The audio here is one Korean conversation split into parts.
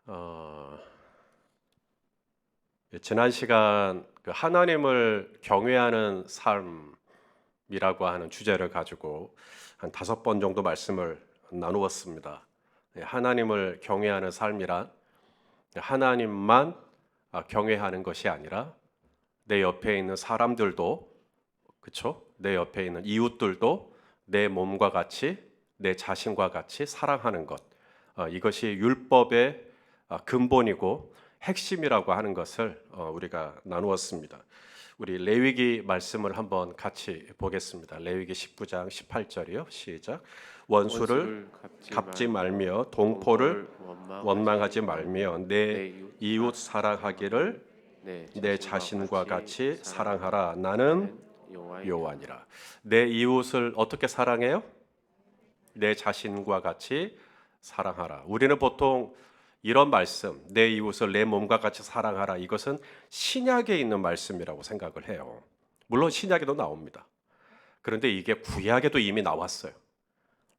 어, 지난 시간 그 하나님을 경외하는 삶이라고 하는 주제를 가지고 한 5번 정도 말씀을 나누었습니다. 하나님을 경외하는 삶이란 하나님만 경외하는 것이 아니라 내 옆에 있는 사람들도, 그렇죠? 내 옆에 있는 이웃들도 내 몸과 같이, 내 자신과 같이 사랑하는 것. 이것이 율법의 근본이고 핵심이라고 하는 것을 우리가 나누었습니다. 우리 레위기 말씀을 한번 같이 보겠습니다. 레위기 19장 18절이요. 시작. 원수를 갚지 말며 동포를 원망하지 말며 내 이웃 사랑하기를 내 자신과 같이 사랑하라. 나는 여호와니라. 내 이웃을 어떻게 사랑해요? 내 자신과 같이 사랑하라. 우리는 보통 이런 말씀, 내 이웃을 내 몸과 같이 사랑하라, 이것은 신약에 있는 말씀이라고 생각을 해요. 물론 신약에도 나옵니다. 그런데 이게 구약에도 이미 나왔어요.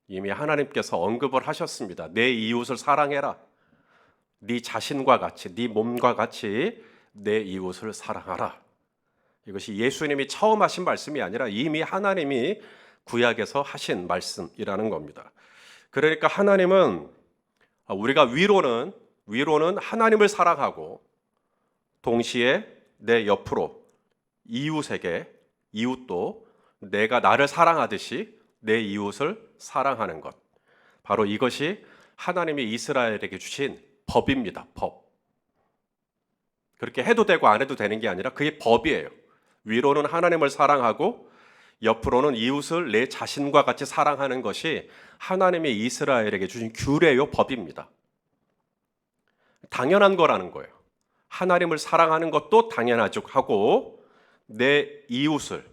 이미 하나님께서 언급을 하셨습니다. 내 이웃을 사랑해라. 네 자신과 같이, 네 몸과 같이 내 이웃을 사랑하라. 이것이 예수님이 처음 하신 말씀이 아니라 이미 하나님이 구약에서 하신 말씀이라는 겁니다. 그러니까 하나님은 우리가 위로는 하나님을 사랑하고 동시에 내 옆으로 이웃도 내가 나를 사랑하듯이 내 이웃을 사랑하는 것. 바로 이것이 하나님이 이스라엘에게 주신 법입니다. 법. 그렇게 해도 되고 안 해도 되는 게 아니라 그게 법이에요. 위로는 하나님을 사랑하고 옆으로는 이웃을 내 자신과 같이 사랑하는 것이 하나님이 이스라엘에게 주신 규례요, 법입니다. 당연한 거라는 거예요. 하나님을 사랑하는 것도 당연하죠 하고 내 이웃은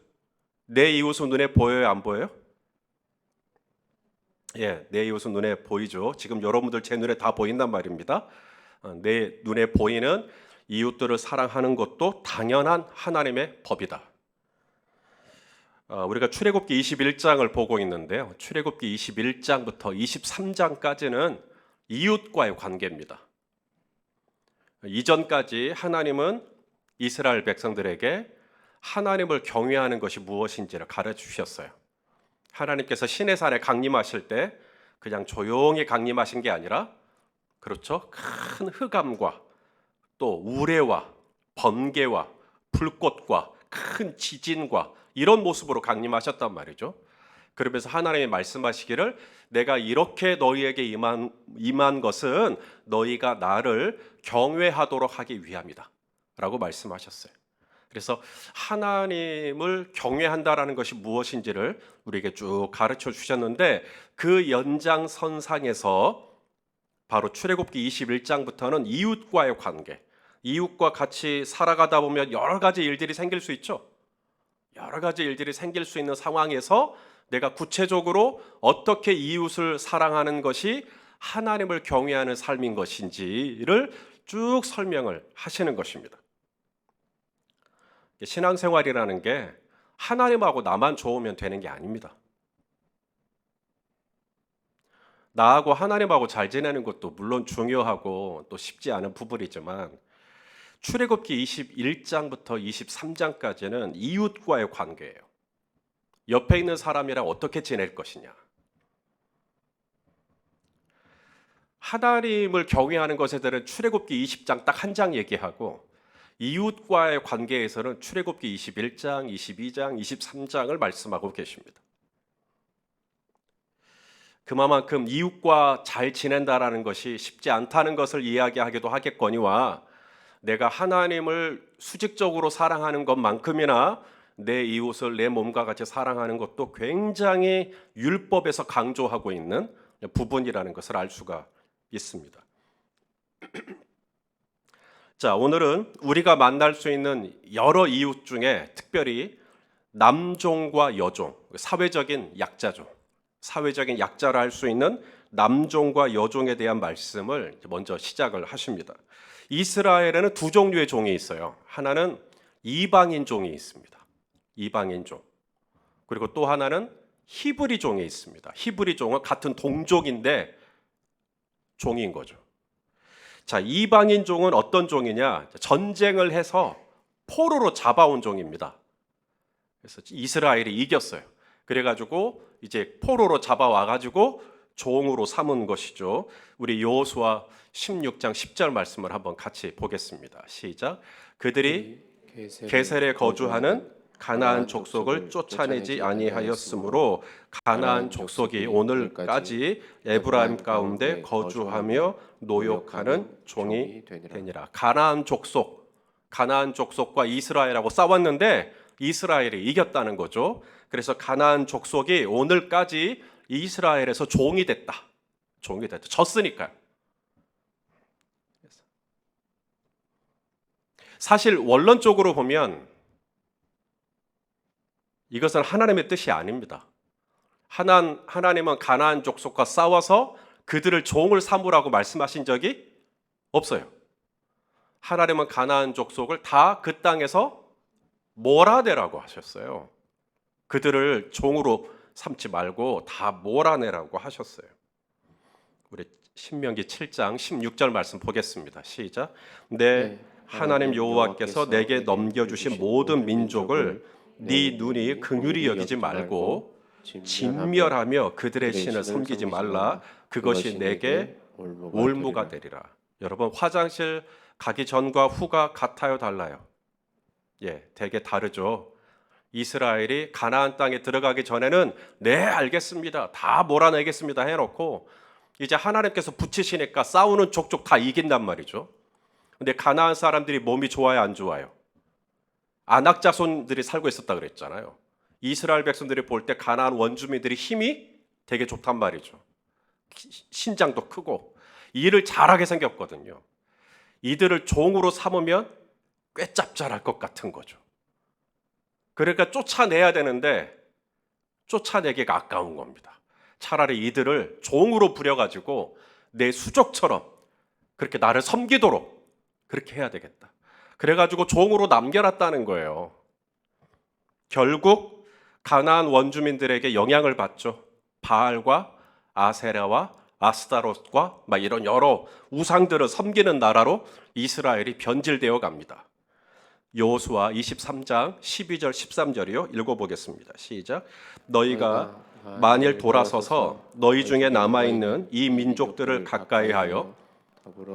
눈에 보여요, 안 보여요? 예, 내 이웃은 눈에 보이죠. 지금 여러분들 제 눈에 다 보인단 말입니다. 내 눈에 보이는 이웃들을 사랑하는 것도 당연한 하나님의 법이다. 우리가 출애굽기 21장을 보고 있는데요. 출애굽기 21장부터 23장까지는 이웃과의 관계입니다. 이전까지 하나님은 이스라엘 백성들에게 하나님을 경외하는 것이 무엇인지를 가르쳐 주셨어요. 하나님께서 시내산에 강림하실 때 그냥 조용히 강림하신 게 아니라, 그렇죠? 큰 흑암과 또 우레와 번개와 불꽃과 큰 지진과 이런 모습으로 강림하셨단 말이죠. 그러면서 하나님이 말씀하시기를 내가 이렇게 너희에게 임한 것은 너희가 나를 경외하도록 하기 위함이다 라고 말씀하셨어요. 그래서 하나님을 경외한다라는 것이 무엇인지를 우리에게 쭉 가르쳐 주셨는데, 그 연장선상에서 바로 출애굽기 21장부터는 이웃과의 관계, 이웃과 같이 살아가다 보면 여러 가지 일들이 생길 수 있죠. 여러 가지 일들이 생길 수 있는 상황에서 내가 구체적으로 어떻게 이웃을 사랑하는 것이 하나님을 경외하는 삶인 것인지를 쭉 설명을 하시는 것입니다. 신앙생활이라는 게 하나님하고 나만 좋으면 되는 게 아닙니다. 나하고 하나님하고 잘 지내는 것도 물론 중요하고 또 쉽지 않은 부분이지만 출애굽기 21장부터 23장까지는 이웃과의 관계예요. 옆에 있는 사람이랑 어떻게 지낼 것이냐. 하나님을 경외하는 것에 대한 출애굽기 20장 딱 한 장 얘기하고, 이웃과의 관계에서는 출애굽기 21장, 22장, 23장을 말씀하고 계십니다. 그만큼 이웃과 잘 지낸다라는 것이 쉽지 않다는 것을 이야기하기도 하겠거니와, 내가 하나님을 수직적으로 사랑하는 것만큼이나 내 이웃을 내 몸과 같이 사랑하는 것도 굉장히 율법에서 강조하고 있는 부분이라는 것을 알 수가 있습니다. 자, 오늘은 우리가 만날 수 있는 여러 이웃 중에 특별히 남종과 여종, 사회적인 약자죠. 사회적인 약자라 할 수 있는 남종과 여종에 대한 말씀을 먼저 시작을 하십니다. 이스라엘에는 두 종류의 종이 있어요. 하나는 이방인 종이 있습니다. 이방인 종. 그리고 또 하나는 히브리 종이 있습니다. 히브리 종은 같은 동족인데 종인 거죠. 자, 이방인 종은 어떤 종이냐? 전쟁을 해서 포로로 잡아온 종입니다. 그래서 이스라엘이 이겼어요. 그래가지고 이제 포로로 잡아와가지고 종으로 삼은 것이죠. 우리 여호수아 16장 10절 말씀을 한번 같이 보겠습니다. 시작. 그들이 게셀에 거주하는 가나안 족속을 쫓아내지 아니하였으므로 가나안 족속이 오늘까지 에브라임 가운데 거주하며 노역하는 종이 되니라. 가나안 족속과 이스라엘하고 싸웠는데 이스라엘이 이겼다는 거죠. 그래서 가나안 족속이 오늘까지 이스라엘에서 종이 됐다. 졌으니까요. 사실 원론적으로 보면 이것은 하나님의 뜻이 아닙니다. 하나님은 가나안 족속과 싸워서 그들을 종을 삼으라고 말씀하신 적이 없어요. 하나님은 가나안 족속을 다 그 땅에서 몰아내라고 하셨어요. 그들을 종으로 삼지 말고 다 몰아내라고 하셨어요. 우리 신명기 7장 16절 말씀 보겠습니다. 시작. 내 하나님 여호와께서 내게 넘겨주신 모든 민족을 네 눈이 긍휼히 여기지 말고 진멸하며 그들의 신을 섬기지 말라. 그것이 내게 올무가 되리라. 여러분, 화장실 가기 전과 후가 같아요, 달라요? 예, 되게 다르죠. 이스라엘이 가나안 땅에 들어가기 전에는 네, 알겠습니다, 다 몰아내겠습니다 해놓고 이제 하나님께서 붙이시니까 싸우는 족족 다 이긴단 말이죠. 근데 가나안 사람들이 몸이 좋아요, 안 좋아요? 아낙 자손들이 살고 있었다 그랬잖아요. 이스라엘 백성들이 볼 때 가나안 원주민들이 힘이 되게 좋단 말이죠. 신장도 크고 일을 잘하게 생겼거든요. 이들을 종으로 삼으면 꾀짭잘할 것 같은 거죠. 그러니까 쫓아내야 되는데 쫓아내기가 아까운 겁니다. 차라리 이들을 종으로 부려가지고 내 수족처럼 그렇게 나를 섬기도록 그렇게 해야 되겠다. 그래가지고 종으로 남겨놨다는 거예요. 결국 가나안 원주민들에게 영향을 받죠. 바알과 아세라와 아스타롯과 막 이런 여러 우상들을 섬기는 나라로 이스라엘이 변질되어 갑니다. 여호수아 23장 12절 13절이요. 읽어보겠습니다. 시작. 너희가 만일 돌아서서 너희 중에 남아있는 이 민족들을 가까이하여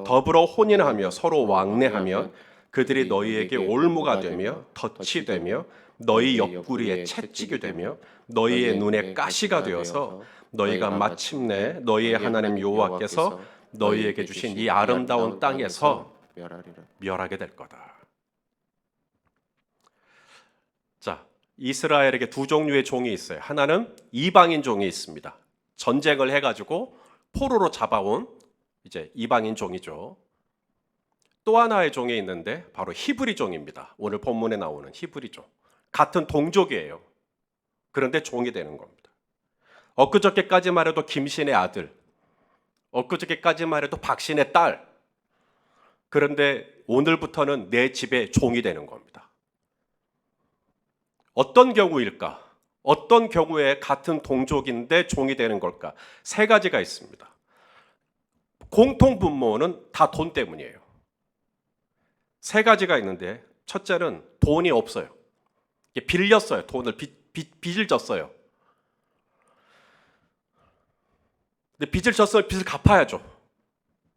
더불어 혼인하며 서로 왕래하면 그들이 너희에게 올무가 되며 덫이 되며 너희 옆구리에 채찍이 되며 너희의 눈에 가시가 되어서 너희가 마침내 너희의 하나님 여호와께서 너희에게 주신 이 아름다운 땅에서 멸하게 될 거다. 자, 이스라엘에게 두 종류의 종이 있어요. 하나는 이방인 종이 있습니다. 전쟁을 해가지고 포로로 잡아온 이제 이방인 종이죠. 또 하나의 종이 있는데 바로 히브리 종입니다. 오늘 본문에 나오는 히브리 종. 같은 동족이에요. 그런데 종이 되는 겁니다. 엊그저께까지만 해도 김신의 아들, 엊그저께까지만 해도 박신의 딸. 그런데 오늘부터는 내 집의 종이 되는 겁니다. 어떤 경우일까? 어떤 경우에 같은 동족인데 종이 되는 걸까? 세 가지가 있습니다. 공통 분모는 다 돈 때문이에요. 세 가지가 있는데 첫째는 돈이 없어요. 빌렸어요. 돈을 빚을 졌어요. 근데 빚을 졌으면 빚을 갚아야죠.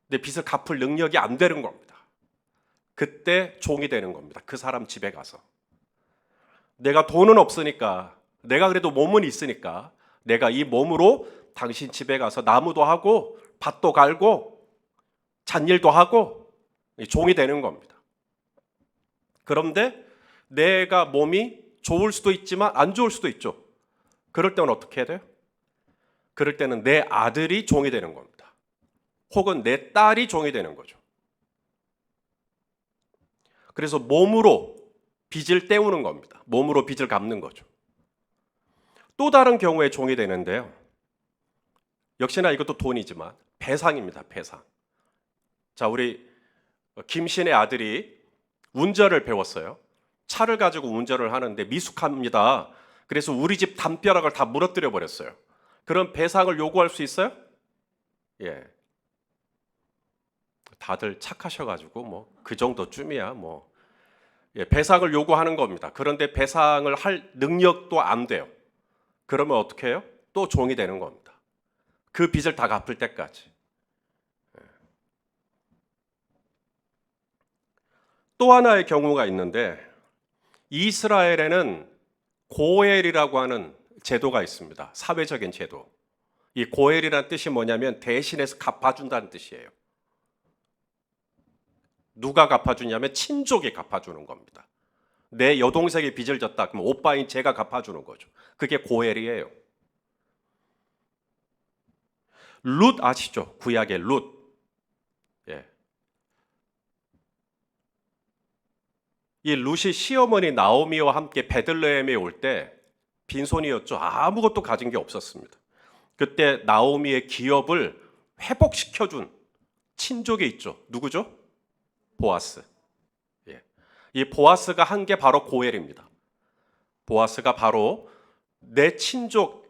근데 빚을 갚을 능력이 안 되는 겁니다. 그때 종이 되는 겁니다. 그 사람 집에 가서. 내가 돈은 없으니까, 내가 그래도 몸은 있으니까 내가 이 몸으로 당신 집에 가서 나무도 하고 밭도 갈고 잔일도 하고 종이 되는 겁니다. 그런데 내가 몸이 좋을 수도 있지만 안 좋을 수도 있죠. 그럴 때는 어떻게 해야 돼요? 그럴 때는 내 아들이 종이 되는 겁니다. 혹은 내 딸이 종이 되는 거죠. 그래서 몸으로 빚을 때우는 겁니다. 몸으로 빚을 갚는 거죠. 또 다른 경우에 종이 되는데요. 역시나 이것도 돈이지만 배상입니다. 배상. 자, 우리 김신의 아들이 운전을 배웠어요. 차를 가지고 운전을 하는데 미숙합니다. 그래서 우리 집 담벼락을 다 무너뜨려 버렸어요. 그럼 배상을 요구할 수 있어요? 예. 다들 착하셔가지고 뭐 그 정도쯤이야 뭐. 예, 배상을 요구하는 겁니다. 그런데 배상을 할 능력도 안 돼요. 그러면 어떻게 해요? 또 종이 되는 겁니다. 그 빚을 다 갚을 때까지. 또 하나의 경우가 있는데 이스라엘에는 고엘이라고 하는 제도가 있습니다. 사회적인 제도. 이 고엘이라는 뜻이 뭐냐면 대신해서 갚아준다는 뜻이에요. 누가 갚아주냐면 친족이 갚아주는 겁니다. 내 여동생이 빚을 졌다 그러면 오빠인 제가 갚아주는 거죠. 그게 고엘이에요. 룻 아시죠? 구약의 룻. 예. 이 룻이 시어머니 나오미와 함께 베들레헴에 올 때 빈손이었죠. 아무것도 가진 게 없었습니다. 그때 나오미의 기업을 회복시켜준 친족이 있죠. 누구죠? 보아스. 예. 이 보아스가 한 게 바로 고엘입니다. 보아스가 바로 내 친족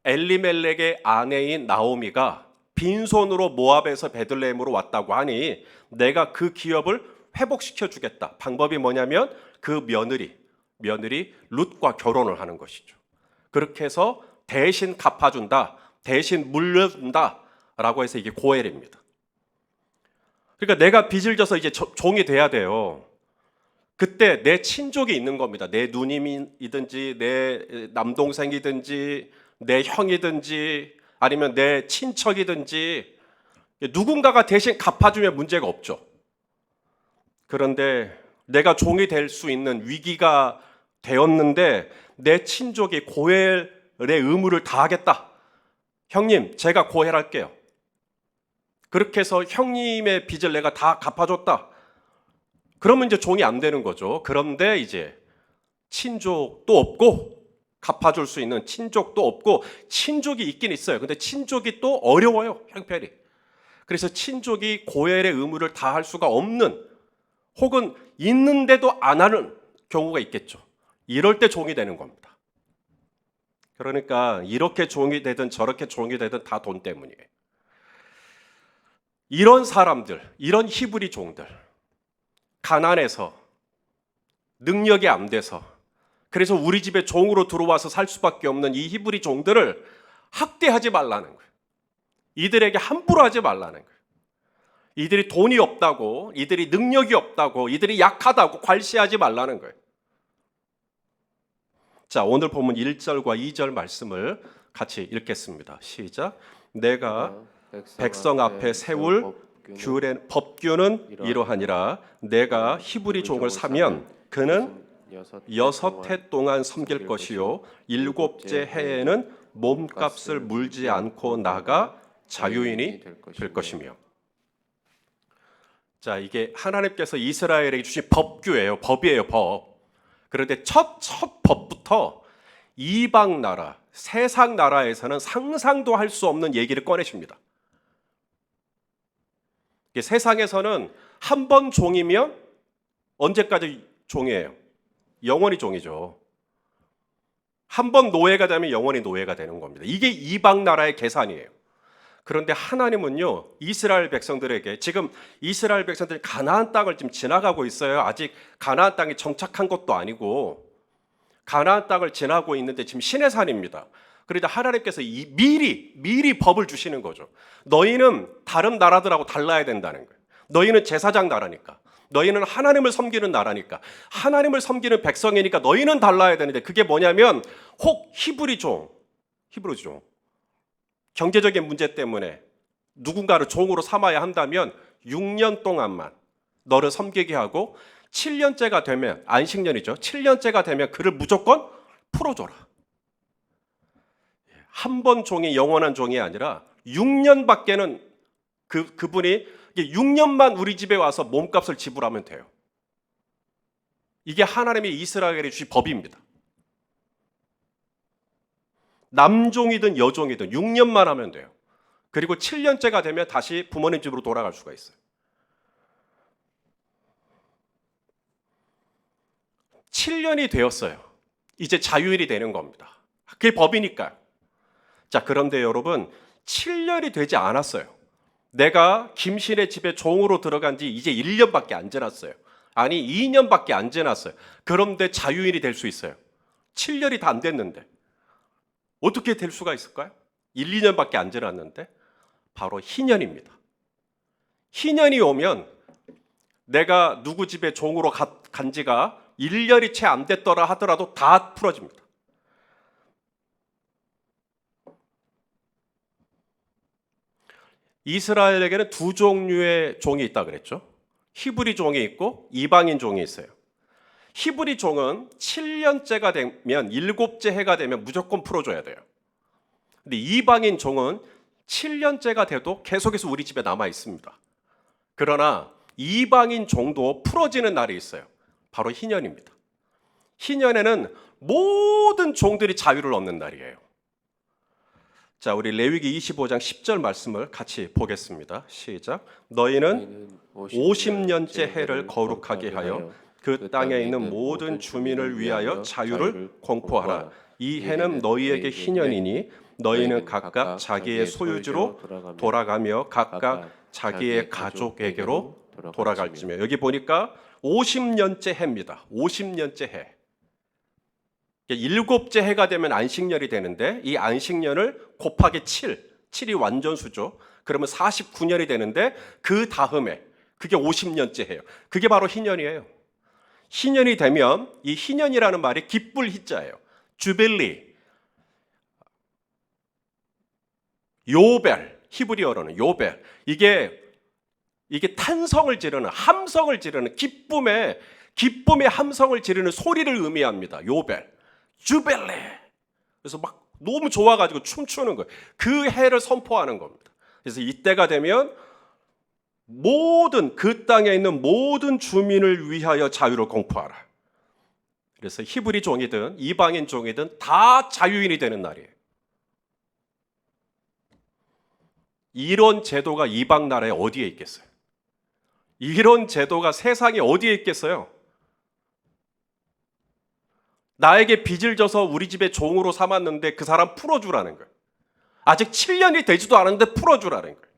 엘리멜렉의 아내인 나오미가 빈손으로 모압에서 베들레헴으로 왔다고 하니 내가 그 기업을 회복시켜 주겠다. 방법이 뭐냐면 그 며느리 룻과 결혼을 하는 것이죠. 그렇게 해서 대신 갚아준다, 대신 물려준다라고 해서 이게 고엘입니다. 그러니까 내가 빚을 져서 이제 종이 돼야 돼요. 그때 내 친족이 있는 겁니다. 내 누님이든지 내 남동생이든지 내 형이든지 아니면 내 친척이든지 누군가가 대신 갚아주면 문제가 없죠. 그런데 내가 종이 될 수 있는 위기가 되었는데 내 친족이 고엘의 의무를 다하겠다. 형님, 제가 고엘할게요. 그렇게 해서 형님의 빚을 내가 다 갚아줬다. 그러면 이제 종이 안 되는 거죠. 그런데 이제 친족도 없고 갚아줄 수 있는 친족도 없고 친족이 있긴 있어요. 근데 친족이 또 어려워요. 형편이. 그래서 친족이 고엘의 의무를 다할 수가 없는 혹은 있는데도 안 하는 경우가 있겠죠. 이럴 때 종이 되는 겁니다. 그러니까 이렇게 종이 되든 저렇게 종이 되든 다 돈 때문이에요. 이런 사람들, 이런 히브리 종들, 가난해서 능력이 안 돼서 그래서 우리 집에 종으로 들어와서 살 수밖에 없는 이 히브리 종들을 학대하지 말라는 거예요. 이들에게 함부로 하지 말라는 거예요. 이들이 돈이 없다고, 이들이 능력이 없다고, 이들이 약하다고 괄시하지 말라는 거예요. 자, 오늘 보면 1절과 2절 말씀을 같이 읽겠습니다. 시작. 내가 백성 앞에 세울 법규는 이러하니라. 내가 히브리 종을 사면 그는 6해 동안 섬길 것이요 7째 해에는 몸값을 물지 않고 나가 자유인이 될 것이며. 자, 이게 하나님께서 이스라엘에게 주신 법규예요. 법이에요, 법. 그런데 첫 법부터 이방 나라, 세상 나라에서는 상상도 할 수 없는 얘기를 꺼내십니다. 세상에서는 한 번 종이면 언제까지 종이에요? 영원히 종이죠. 한 번 노예가 되면 영원히 노예가 되는 겁니다. 이게 이방 나라의 계산이에요. 그런데 하나님은요, 이스라엘 백성들에게 지금 이스라엘 백성들이 가나안 땅을 지금 지나가고 있어요. 아직 가나안 땅에 정착한 것도 아니고 가나안 땅을 지나고 있는데 지금 시내산입니다. 그러다 하나님께서 미리 법을 주시는 거죠. 너희는 다른 나라들하고 달라야 된다는 거예요. 너희는 제사장 나라니까. 너희는 하나님을 섬기는 나라니까. 하나님을 섬기는 백성이니까 너희는 달라야 되는데 그게 뭐냐면 혹 히브리 종 경제적인 문제 때문에 누군가를 종으로 삼아야 한다면 6년 동안만 너를 섬기게 하고 7년째가 되면 안식년이죠. 7년째가 되면 그를 무조건 풀어줘라. 한 번 종이 영원한 종이 아니라 6년밖에는 그분이 6년만 우리 집에 와서 몸값을 지불하면 돼요. 이게 하나님의 이스라엘에 주신 법입니다. 남종이든 여종이든 6년만 하면 돼요. 그리고 7년째가 되면 다시 부모님 집으로 돌아갈 수가 있어요. 7년이 되었어요. 이제 자유인이 되는 겁니다. 그게 법이니까요. 자, 그런데 여러분 7년이 되지 않았어요. 내가 김신의 집에 종으로 들어간 지 이제 1년밖에 안 지났어요. 아니 2년밖에 안 지났어요. 그런데 자유인이 될 수 있어요. 7년이 다 안 됐는데 어떻게 될 수가 있을까요? 1, 2년밖에 안 지났는데 바로 희년입니다. 희년이 오면 내가 누구 집에 종으로 간 지가 1년이 채 안 됐더라 하더라도 다 풀어집니다. 이스라엘에게는 두 종류의 종이 있다 그랬죠. 히브리 종이 있고 이방인 종이 있어요. 히브리 종은 7년째가 되면 7째 해가 되면 무조건 풀어줘야 돼요. 근데 이방인 종은 7년째가 돼도 계속해서 우리 집에 남아 있습니다. 그러나 이방인 종도 풀어지는 날이 있어요. 바로 희년입니다. 희년에는 모든 종들이 자유를 얻는 날이에요. 자, 우리 레위기 25장 10절 말씀을 같이 보겠습니다. 시작. 너희는 50년째 해를 거룩하게 하여 그 땅에 있는 모든 주민을 위하여 자유를 공포하라. 이 해는 너희에게 희년이니 너희는 각각 자기의 소유지로 돌아가며 각각 자기의 가족에게로 돌아갈지며. 여기 보니까 50년째 해입니다. 50년째 해. 7째 해가 되면 안식년이 되는데 이 안식년을 곱하기 7이 완전수죠. 그러면 49년이 되는데 그 다음에 그게 50년째 해요. 그게 바로 희년이에요. 희년이 되면 이 희년이라는 말이 기쁠 희자예요. 주빌리, 요벨, 히브리어로는 요벨. 이게 탄성을 지르는, 함성을 지르는, 기쁨의 함성을 지르는 소리를 의미합니다. 요벨, 주벨레. 그래서 막 너무 좋아가지고 춤추는 거예요. 그 해를 선포하는 겁니다. 그래서 이때가 되면 그 땅에 있는 모든 주민을 위하여 자유를 공포하라. 그래서 히브리 종이든 이방인 종이든 다 자유인이 되는 날이에요. 이런 제도가 이방 나라에 어디에 있겠어요? 이런 제도가 세상에 어디에 있겠어요? 나에게 빚을 져서 우리 집에 종으로 삼았는데 그 사람 풀어주라는 거예요. 아직 7년이 되지도 않았는데 풀어주라는 거예요.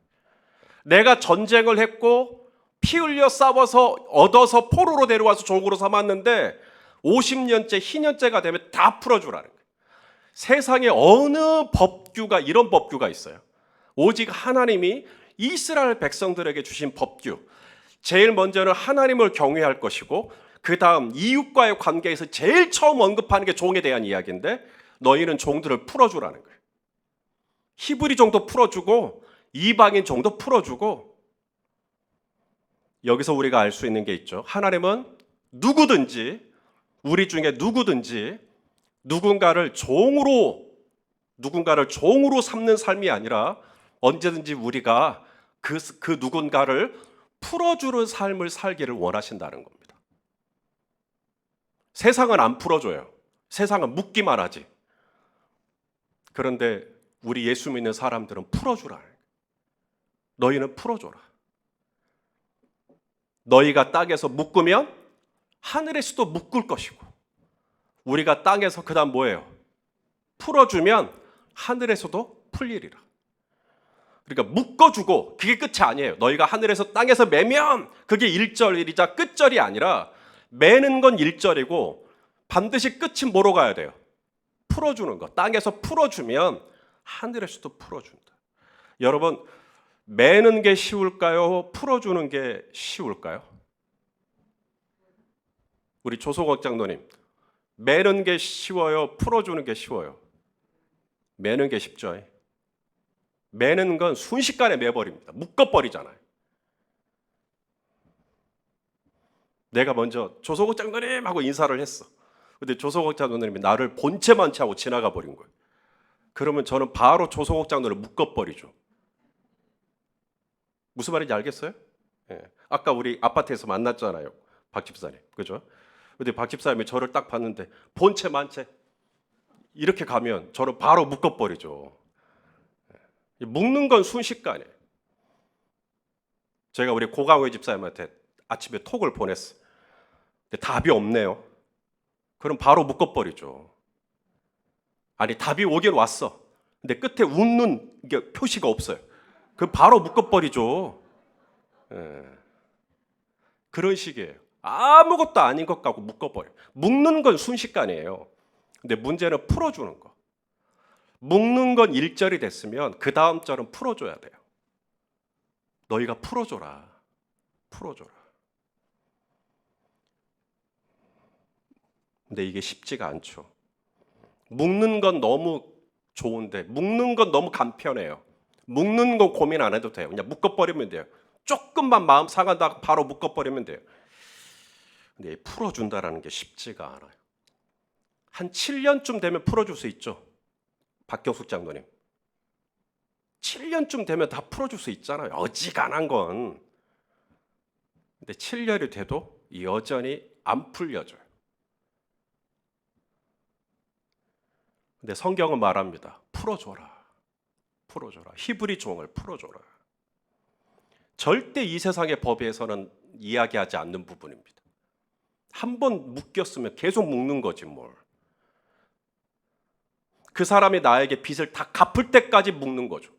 내가 전쟁을 했고 피 흘려 싸워서 얻어서 포로로 데려와서 종으로 삼았는데 50년째, 희년째가 되면 다 풀어주라는 거예요. 세상에 어느 법규가 이런 법규가 있어요? 오직 하나님이 이스라엘 백성들에게 주신 법규. 제일 먼저는 하나님을 경외할 것이고 그 다음 이웃과의 관계에서 제일 처음 언급하는 게 종에 대한 이야기인데 너희는 종들을 풀어주라는 거예요. 히브리 종도 풀어주고 이방인 종도 풀어주고. 여기서 우리가 알 수 있는 게 있죠. 하나님은 누구든지 우리 중에 누구든지 누군가를 종으로 삼는 삶이 아니라 언제든지 우리가 그 누군가를 풀어주는 삶을 살기를 원하신다는 겁니다. 세상은 안 풀어줘요. 세상은 묻기만 하지. 그런데 우리 예수 믿는 사람들은 풀어주라. 너희는 풀어줘라. 너희가 땅에서 묶으면 하늘에서도 묶을 것이고 우리가 땅에서 그다음 뭐예요? 풀어주면 하늘에서도 풀리리라. 그러니까 묶어주고 그게 끝이 아니에요. 너희가 하늘에서 땅에서 매면 그게 1절이자 끝절이 아니라 매는 건 1절이고 반드시 끝이 뭐로 가야 돼요? 풀어주는 거. 땅에서 풀어주면 하늘에서도 풀어준다. 여러분, 매는 게 쉬울까요? 풀어주는 게 쉬울까요? 우리 조소국 장로님, 매는 게 쉬워요? 풀어주는 게 쉬워요? 매는 게 쉽죠. 매는 건 순식간에 매버립니다. 묶어버리잖아요. 내가 먼저 조소국 장로님 하고 인사를 했어. 근데 조소국 장로님이 나를 본체만 차고 지나가 버린 거예요. 그러면 저는 바로 조소국 장로를 묶어버리죠. 무슨 말인지 알겠어요? 예. 아까 우리 아파트에서 만났잖아요. 박 집사님. 그죠? 근데 박 집사님이 저를 딱 봤는데 본체 만체 이렇게 가면 저를 바로 묶어버리죠. 묶는 건 순식간에. 제가 우리 고강회 집사님한테 아침에 톡을 보냈어. 근데 답이 없네요. 그럼 바로 묶어버리죠. 아니 답이 오긴 왔어. 근데 끝에 웃는 게 표시가 없어요. 그 바로 묶어버리죠. 예. 그런 식이에요. 아무것도 아닌 것 같고 묶어버려. 묶는 건 순식간이에요. 근데 문제는 풀어주는 거. 묶는 건 1절이 됐으면 그 다음 절은 풀어줘야 돼요. 너희가 풀어줘라. 풀어줘라. 근데 이게 쉽지가 않죠. 묶는 건 너무 좋은데 묶는 건 너무 간편해요. 묶는 건 고민 안 해도 돼요. 그냥 묶어버리면 돼요. 조금만 마음 상한다고 바로 묶어버리면 돼요. 근데 풀어준다라는 게 쉽지가 않아요. 한 7년쯤 되면 풀어줄 수 있죠. 박경숙 장로님. 7년쯤 되면 다 풀어줄 수 있잖아요. 어지간한 건. 근데 7년이 돼도 여전히 안 풀려져요. 근데 성경은 말합니다. 풀어줘라. 풀어줘라. 히브리 종을 풀어줘라. 절대 이 세상의 법에서는 이야기하지 않는 부분입니다. 한 번 묶였으면 계속 묶는 거지 뭘. 그 사람이 나에게 빚을 다 갚을 때까지 묶는 거죠.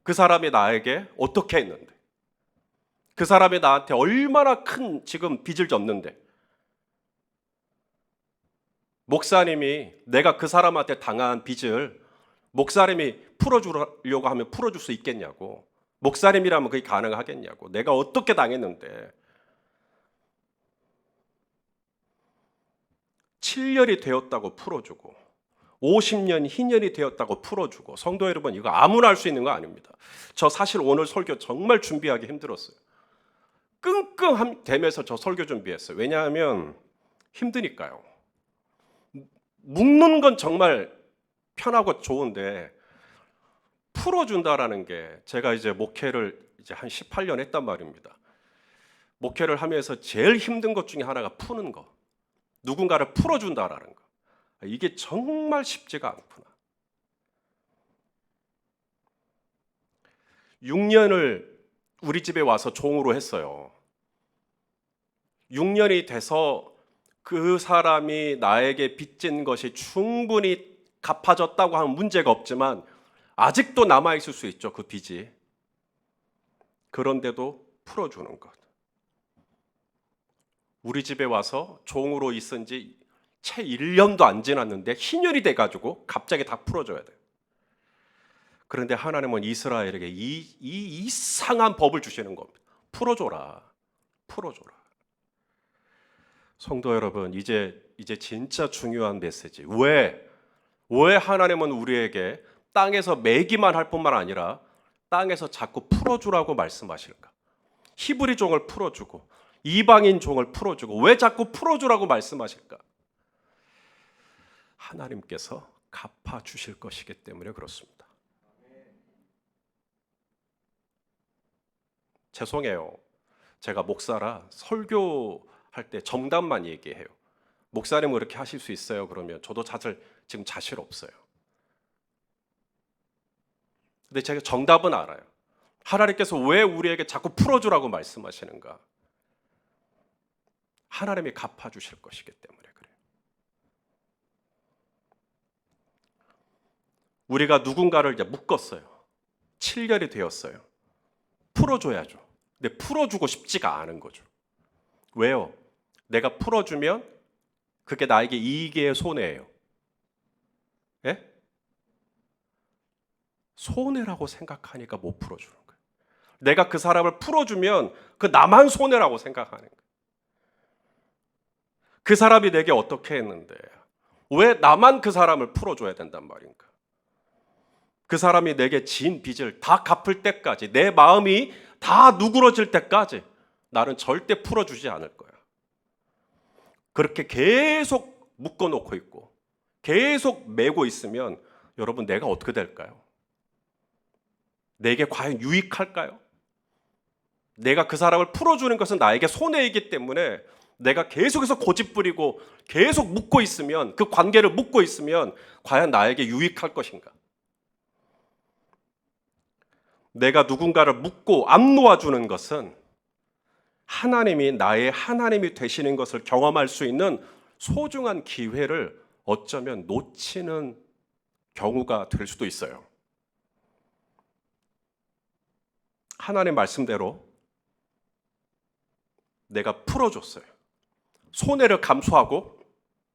그 사람이 나에게 어떻게 했는데, 그 사람이 나한테 얼마나 큰 지금 빚을 졌는데, 목사님이 내가 그 사람한테 당한 빚을 목사님이 풀어주려고 하면 풀어줄 수 있겠냐고. 목사님이라면 그게 가능하겠냐고. 내가 어떻게 당했는데 7년이 되었다고 풀어주고 50년 희년이 되었다고 풀어주고. 성도 여러분, 이거 아무나 할 수 있는 거 아닙니다. 저 사실 오늘 설교 정말 준비하기 힘들었어요. 끙끙대면서 저 설교 준비했어요. 왜냐하면 힘드니까요. 묶는 건 정말 편하고 좋은데 풀어준다라는 게, 제가 이제 목회를 이제 한 18년 했단 말입니다. 목회를 하면서 제일 힘든 것 중에 하나가 푸는 거. 누군가를 풀어준다라는 거. 이게 정말 쉽지가 않구나. 6년을 우리 집에 와서 종으로 했어요. 6년이 돼서 그 사람이 나에게 빚진 것이 충분히 갚아졌다고 하면 문제가 없지만 아직도 남아있을 수 있죠, 그 빚이. 그런데도 풀어주는 것. 우리 집에 와서 종으로 있은 지 채 1년도 안 지났는데 희년이 돼가지고 갑자기 다 풀어줘야 돼요. 그런데 하나님은 이스라엘에게 이 이상한 법을 주시는 겁니다. 풀어줘라. 풀어줘라. 성도 여러분, 이제 진짜 중요한 메시지. 왜 하나님은 우리에게 땅에서 매기만 할 뿐만 아니라 땅에서 자꾸 풀어주라고 말씀하실까? 히브리 종을 풀어주고 이방인 종을 풀어주고 왜 자꾸 풀어주라고 말씀하실까? 하나님께서 갚아주실 것이기 때문에 그렇습니다. 죄송해요. 제가 목사라 설교할 때 정답만 얘기해요. 목사님은 그렇게 하실 수 있어요? 그러면 저도 사실 지금 자신 없어요. 근데 제가 정답은 알아요. 하나님께서 왜 우리에게 자꾸 풀어주라고 말씀하시는가? 하나님이 갚아주실 것이기 때문에 그래요. 우리가 누군가를 이제 묶었어요. 7년이 되었어요. 풀어줘야죠. 근데 풀어주고 싶지가 않은 거죠. 왜요? 내가 풀어주면 그게 나에게 이익이에요, 손해예요? 예? 손해라고 생각하니까 못 풀어주는 거예요. 내가 그 사람을 풀어주면 그 나만 손해라고 생각하는 거예요. 그 사람이 내게 어떻게 했는데 왜 나만 그 사람을 풀어줘야 된단 말인가? 그 사람이 내게 진 빚을 다 갚을 때까지, 내 마음이 다 누그러질 때까지 나는 절대 풀어주지 않을 거야. 그렇게 계속 묶어놓고 있고 계속 메고 있으면 여러분, 내가 어떻게 될까요? 내게 과연 유익할까요? 내가 그 사람을 풀어주는 것은 나에게 손해이기 때문에 내가 계속해서 고집부리고 계속 묶고 있으면, 그 관계를 묶고 있으면 과연 나에게 유익할 것인가? 내가 누군가를 묶고 안 놓아주는 것은 하나님이 나의 하나님이 되시는 것을 경험할 수 있는 소중한 기회를 어쩌면 놓치는 경우가 될 수도 있어요. 하나님 말씀대로 내가 풀어줬어요. 손해를 감수하고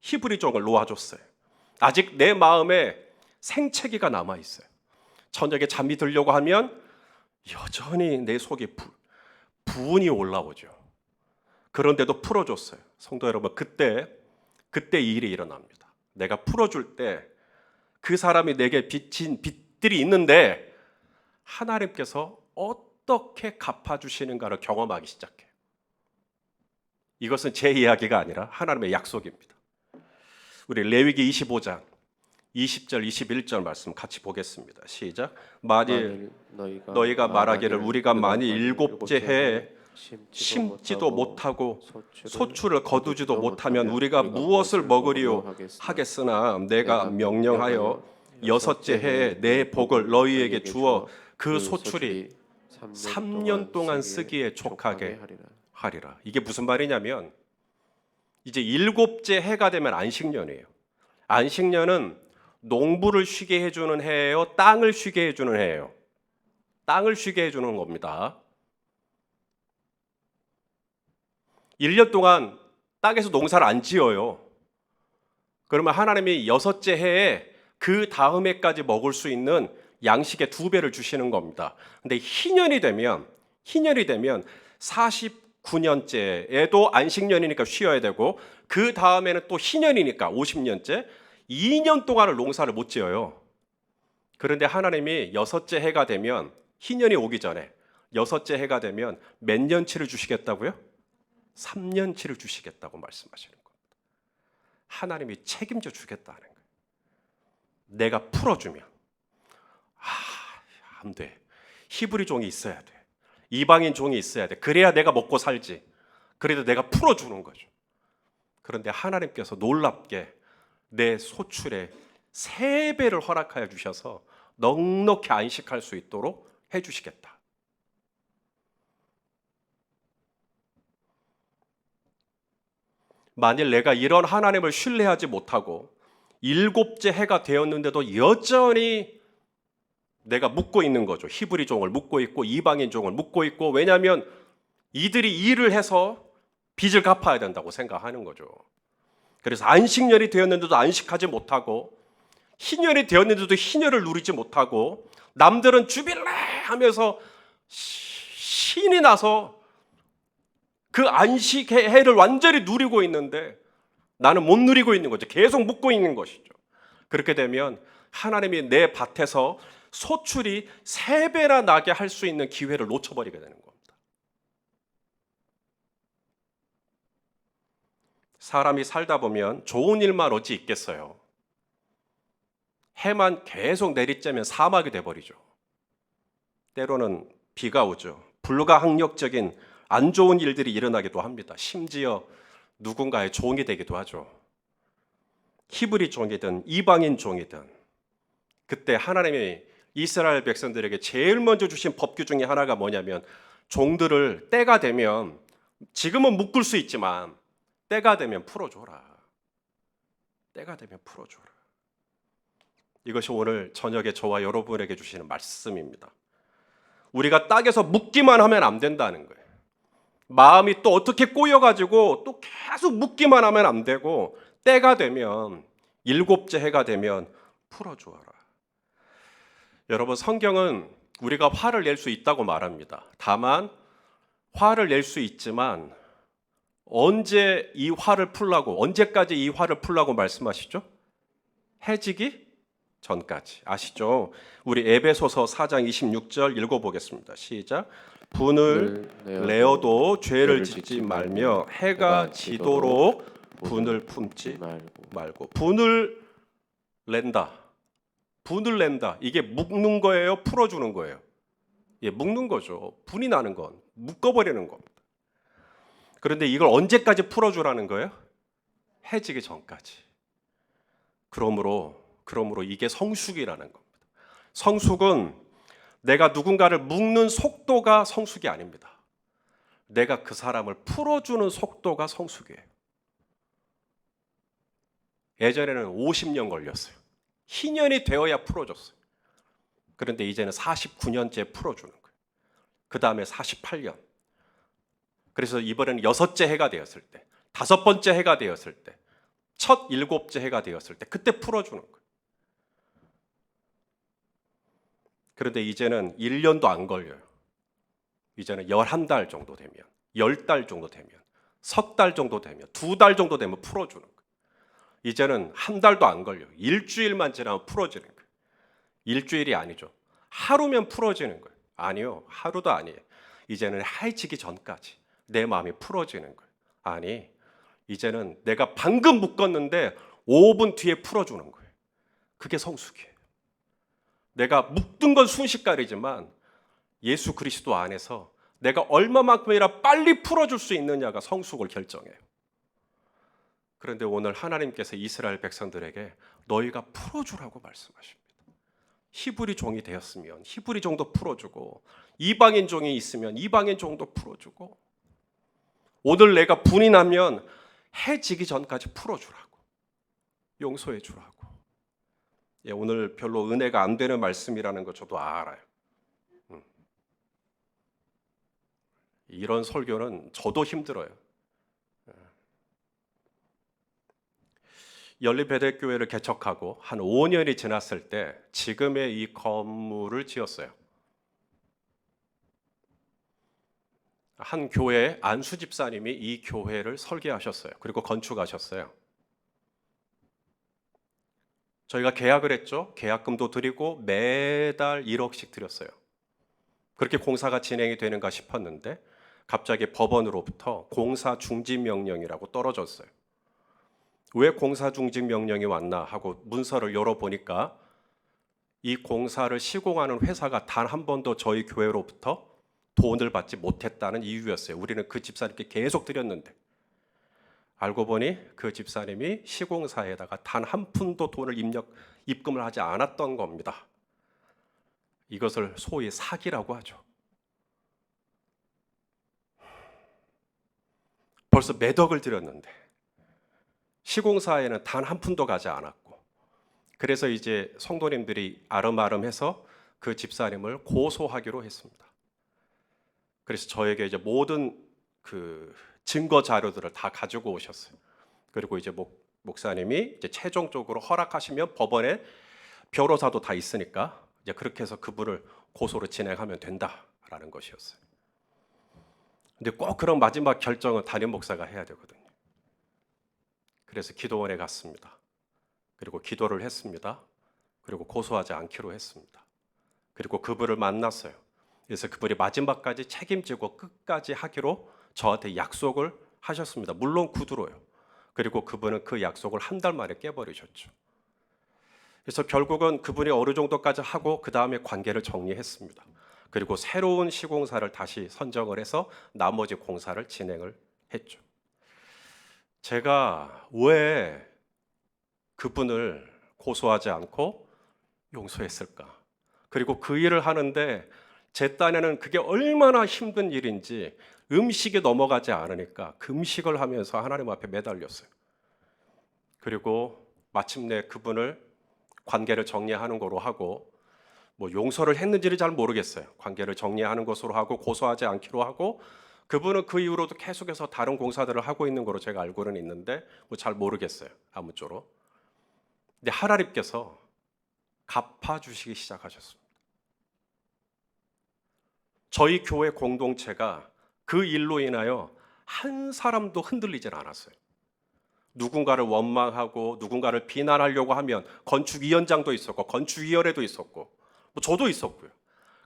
히브리 종을 놓아줬어요. 아직 내 마음에 생채기가 남아있어요. 저녁에 잠이 들려고 하면 여전히 내 속에 부은이 올라오죠. 그런데도 풀어줬어요. 성도 여러분, 그때 이 일이 일어납니다. 내가 풀어줄 때 그 사람이 내게 빚진 빚들이 있는데 하나님께서 어떻게 갚아주시는가를 경험하기 시작해요. 이것은 제 이야기가 아니라 하나님의 약속입니다. 우리 레위기 25장 20절 21절 말씀 같이 보겠습니다. 시작. 만일 너희가 말하기를 우리가 만일 일곱째 해에 심지도 못하고 소출을 거두지도 못하면 우리가 무엇을 먹으리요 하겠으나 내가 명령하여 여섯째 해에 내 복을 너희에게 주어 그 소출이 3년 동안 쓰기에 족하게 하리라. 이게 무슨 말이냐면 이제 일곱째 해가 되면 안식년이에요. 안식년은 농부를 쉬게 해주는 해예요, 땅을 쉬게 해주는 해예요. 땅을 쉬게 해주는 겁니다. 1년 동안 땅에서 농사를 안 지어요. 그러면 하나님이 여섯째 해에 그 다음 해까지 먹을 수 있는 양식의 2배를 주시는 겁니다. 근데 희년이 되면 49년째에도 안식년이니까 쉬어야 되고 그 다음에는 또 희년이니까 50년째 2년 동안을 농사를 못 지어요. 그런데 하나님이 여섯째 해가 되면 희년이 오기 전에 여섯째 해가 되면 몇 년치를 주시겠다고요? 3년치를 주시겠다고 말씀하시는 겁니다. 하나님이 책임져 주겠다는 거예요. 내가 풀어주면 안 돼. 히브리 종이 있어야 돼. 이방인 종이 있어야 돼. 그래야 내가 먹고 살지. 그래도 내가 풀어주는 거죠. 그런데 하나님께서 놀랍게 내 소출의 3배를 허락하여 주셔서 넉넉히 안식할 수 있도록 해주시겠다. 만일 내가 이런 하나님을 신뢰하지 못하고 일곱째 해가 되었는데도 여전히 내가 묻고 있는 거죠. 히브리 종을 묻고 있고 이방인 종을 묻고 있고, 왜냐하면 이들이 일을 해서 빚을 갚아야 된다고 생각하는 거죠. 그래서 안식년이 되었는데도 안식하지 못하고 희년이 되었는데도 희년을 누리지 못하고 남들은 주빌레 하면서 신이 나서 그 안식의 해를 완전히 누리고 있는데 나는 못 누리고 있는 거죠. 계속 묵고 있는 것이죠. 그렇게 되면 하나님이 내 밭에서 소출이 3배나 나게 할 수 있는 기회를 놓쳐버리게 되는 겁니다. 사람이 살다 보면 좋은 일만 어찌 있겠어요. 해만 계속 내리쬐면 사막이 돼버리죠. 때로는 비가 오죠. 불가항력적인 안 좋은 일들이 일어나기도 합니다. 심지어 누군가의 종이 되기도 하죠. 히브리 종이든 이방인 종이든 그때 하나님이 이스라엘 백성들에게 제일 먼저 주신 법규 중에 하나가 뭐냐면 종들을 때가 되면, 지금은 묶을 수 있지만 때가 되면 풀어줘라. 때가 되면 풀어줘라. 이것이 오늘 저녁에 저와 여러분에게 주시는 말씀입니다. 우리가 땅에서 묶기만 하면 안 된다는 거예요. 마음이 또 어떻게 꼬여가지고 또 계속 묶기만 하면 안 되고 때가 되면 일곱째 해가 되면 풀어주어라. 여러분, 성경은 우리가 화를 낼 수 있다고 말합니다. 다만 화를 낼 수 있지만 언제 이 화를 풀라고, 언제까지 이 화를 풀라고 말씀하시죠? 해지기 전까지. 아시죠? 우리 에베소서 4장 26절 읽어보겠습니다. 시작. 분을 내어도 죄를 짓지 말며 해가 지도록 분을 품지 말고. 분을 낸다. 분을 낸다. 이게 묶는 거예요? 풀어주는 거예요? 예, 묶는 거죠. 분이 나는 건 묶어버리는 겁니다. 그런데 이걸 언제까지 풀어주라는 거예요? 해지기 전까지. 그러므로 이게 성숙이라는 겁니다. 성숙은 내가 누군가를 묶는 속도가 성숙이 아닙니다. 내가 그 사람을 풀어주는 속도가 성숙이에요. 예전에는 50년 걸렸어요. 희년이 되어야 풀어줬어요. 그런데 이제는 49년째 풀어주는 거예요. 그 다음에 48년. 그래서 이번에는 여섯째 해가 되었을 때, 다섯 번째 해가 되었을 때, 첫 일곱째 해가 되었을 때 그때 풀어주는 거예요. 그런데 이제는 1년도 안 걸려요. 이제는 11달 정도 되면, 10달 정도 되면, 석 달 정도 되면, 2달 정도 되면 풀어주는 거예요. 이제는 한 달도 안 걸려요. 일주일만 지나면 풀어지는 거예요. 일주일이 아니죠. 하루면 풀어지는 거예요. 아니요, 하루도 아니에요. 이제는 해지기 전까지 내 마음이 풀어지는 거예요. 아니, 이제는 내가 방금 묶었는데 5분 뒤에 풀어주는 거예요. 그게 성숙이에요. 내가 묶은 건 순식간이지만 예수 그리스도 안에서 내가 얼마만큼이나 빨리 풀어줄 수 있느냐가 성숙을 결정해요. 그런데 오늘 하나님께서 이스라엘 백성들에게 너희가 풀어주라고 말씀하십니다. 히브리 종이 되었으면 히브리 종도 풀어주고, 이방인 종이 있으면 이방인 종도 풀어주고, 오늘 내가 분이 나면 해 지기 전까지 풀어주라고, 용서해 주라고. 예, 오늘 별로 은혜가 안 되는 말씀이라는 거 저도 알아요. 이런 설교는 저도 힘들어요. 연립배대교회를 개척하고 한 5년이 지났을 때 지금의 이 건물을 지었어요. 한 교회 안수 집사님이 이 교회를 설계하셨어요. 그리고 건축하셨어요. 저희가 계약을 했죠. 계약금도 드리고 매달 1억씩 드렸어요. 그렇게 공사가 진행이 되는가 싶었는데 갑자기 법원으로부터 공사 중지 명령이라고 떨어졌어요. 왜 공사 중지 명령이 왔나 하고 문서를 열어보니까 이 공사를 시공하는 회사가 단 한 번도 저희 교회로부터 돈을 받지 못했다는 이유였어요. 우리는 그 집사님께 계속 드렸는데, 알고 보니 그 집사님이 시공사에다가 단 한 푼도 돈을 입금을 하지 않았던 겁니다. 이것을 소위 사기라고 하죠. 벌써 몇 억을 드렸는데 시공사에는 단 한 푼도 가지 않았고, 그래서 이제 성도님들이 아름아름해서 그 집사님을 고소하기로 했습니다. 그래서 저에게 이제 모든 그 증거 자료들을 다 가지고 오셨어요. 그리고 이제 목사님이 이제 최종적으로 허락하시면 법원에 변호사도 다 있으니까 이제 그렇게 해서 그분을 고소로 진행하면 된다라는 것이었어요. 근데 꼭 그런 마지막 결정은 담임 목사가 해야 되거든요. 그래서 기도원에 갔습니다. 그리고 기도를 했습니다. 그리고 고소하지 않기로 했습니다. 그리고 그분을 만났어요. 그래서 그분이 마지막까지 책임지고 끝까지 하기로 저한테 약속을 하셨습니다. 물론 구두로요. 그리고 그분은 그 약속을 한 달 만에 깨버리셨죠. 그래서 결국은 그분이 어느 정도까지 하고 그 다음에 관계를 정리했습니다. 그리고 새로운 시공사를 다시 선정을 해서 나머지 공사를 진행을 했죠. 제가 왜 그분을 고소하지 않고 용서했을까? 그리고 그 일을 하는데 제 딴에는 그게 얼마나 힘든 일인지 음식이 넘어가지 않으니까 금식을 하면서 하나님 앞에 매달렸어요. 그리고 마침내 그분을 관계를 정리하는 거로 하고, 뭐 용서를 했는지를 잘 모르겠어요. 관계를 정리하는 것으로 하고 고소하지 않기로 하고, 그분은 그 이후로도 계속해서 다른 공사들을 하고 있는 거로 제가 알고는 있는데 뭐 잘 모르겠어요. 아무쪼록. 근데 하나님께서 갚아주시기 시작하셨습니다. 저희 교회 공동체가 그 일로 인하여 한 사람도 흔들리질 않았어요. 누군가를 원망하고 누군가를 비난하려고 하면 건축위원장도 있었고 건축위원회도 있었고 뭐 저도 있었고요.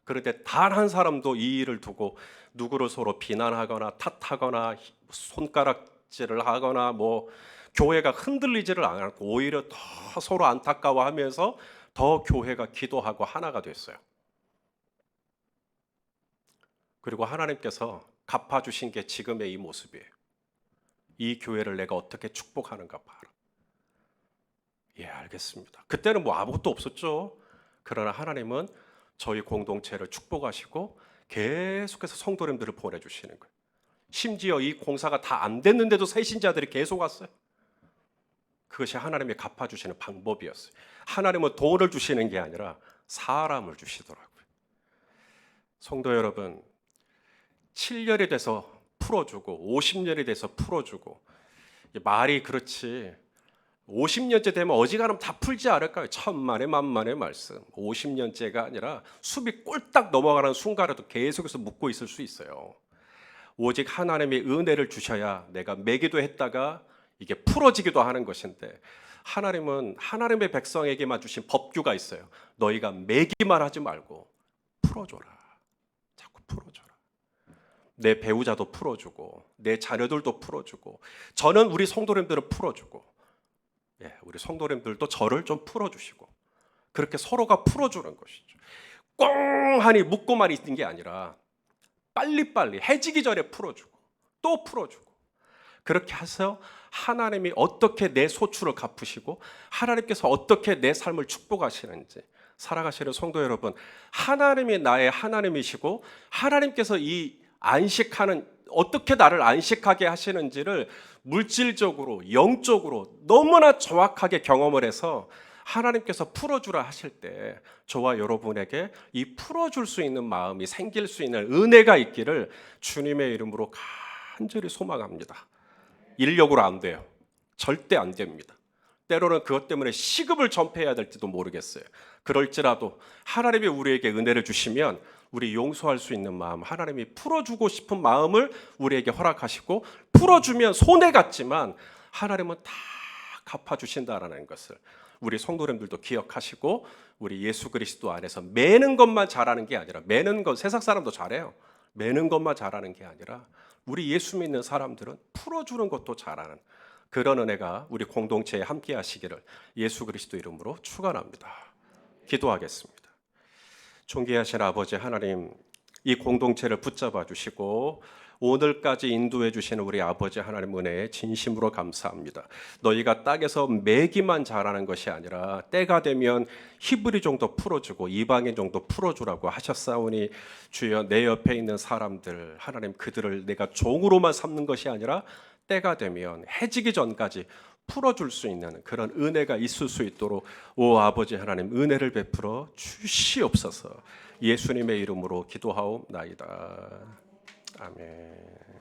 그런데 단 한 사람도 이 일을 두고 누구를 서로 비난하거나 탓하거나 손가락질을 하거나 뭐 교회가 흔들리지를 않았고 오히려 더 서로 안타까워하면서 더 교회가 기도하고 하나가 됐어요. 그리고 하나님께서 갚아주신 게 지금의 이 모습이에요. 이 교회를 내가 어떻게 축복하는가 봐라. 예, 알겠습니다. 그때는 뭐 아무것도 없었죠. 그러나 하나님은 저희 공동체를 축복하시고 계속해서 성도님들을 보내주시는 거예요. 심지어 이 공사가 다 안 됐는데도 새신자들이 계속 왔어요. 그것이 하나님이 갚아주시는 방법이었어요. 하나님은 돈을 주시는 게 아니라 사람을 주시더라고요. 성도 여러분, 7년이 돼서 풀어주고 50년이 돼서 풀어주고 말이 그렇지 50년째 되면 어지간하면 다 풀지 않을까요? 천만의 만만의 말씀 50년째가 아니라 숲이 꼴딱 넘어가는 순간에도 계속해서 묻고 있을 수 있어요. 오직 하나님의 은혜를 주셔야 내가 매기도 했다가 이게 풀어지기도 하는 것인데 하나님은 하나님의 백성에게만 주신 법규가 있어요. 너희가 매기만 하지 말고 풀어줘라. 자꾸 풀어줘라. 내 배우자도 풀어주고 내 자녀들도 풀어주고 저는 우리 성도님들을 풀어주고 우리 성도님들도 저를 좀 풀어주시고 그렇게 서로가 풀어주는 것이죠. 꽁하니 묻고만 있는 게 아니라 빨리빨리 해지기 전에 풀어주고 또 풀어주고 그렇게 해서 하나님이 어떻게 내 소출을 갚으시고 하나님께서 어떻게 내 삶을 축복하시는지 살아가시는 성도 여러분, 하나님이 나의 하나님이시고 하나님께서 이 안식하는 어떻게 나를 안식하게 하시는지를 물질적으로 영적으로 너무나 정확하게 경험을 해서 하나님께서 풀어주라 하실 때 저와 여러분에게 이 풀어줄 수 있는 마음이 생길 수 있는 은혜가 있기를 주님의 이름으로 간절히 소망합니다. 인력으로 안 돼요. 절대 안 됩니다. 때로는 그것 때문에 시급을 전폐해야 될지도 모르겠어요. 그럴지라도 하나님이 우리에게 은혜를 주시면 우리 용서할 수 있는 마음, 하나님이 풀어주고 싶은 마음을 우리에게 허락하시고 풀어주면 손해 같지만 하나님은 다 갚아주신다라는 것을 우리 성도님들도 기억하시고 우리 예수 그리스도 안에서 매는 것만 잘하는 게 아니라 매는 것 세상 사람도 잘해요. 매는 것만 잘하는 게 아니라 우리 예수 믿는 사람들은 풀어주는 것도 잘하는 그런 은혜가 우리 공동체에 함께 하시기를 예수 그리스도 이름으로 축원합니다. 기도하겠습니다. 존귀하신 아버지 하나님, 이 공동체를 붙잡아 주시고 오늘까지 인도해 주시는 우리 아버지 하나님 은혜에 진심으로 감사합니다. 너희가 땅에서 매기만 잘하는 것이 아니라 때가 되면 히브리 정도 풀어주고 이방인 정도 풀어주라고 하셨사오니 주여 내 옆에 있는 사람들 하나님 그들을 내가 종으로만 삼는 것이 아니라 때가 되면 해지기 전까지 풀어줄 수 있는 그런 은혜가 있을 수 있도록 오 아버지 하나님 은혜를 베풀어 주시옵소서. 예수님의 이름으로 기도하옵나이다. 아멘.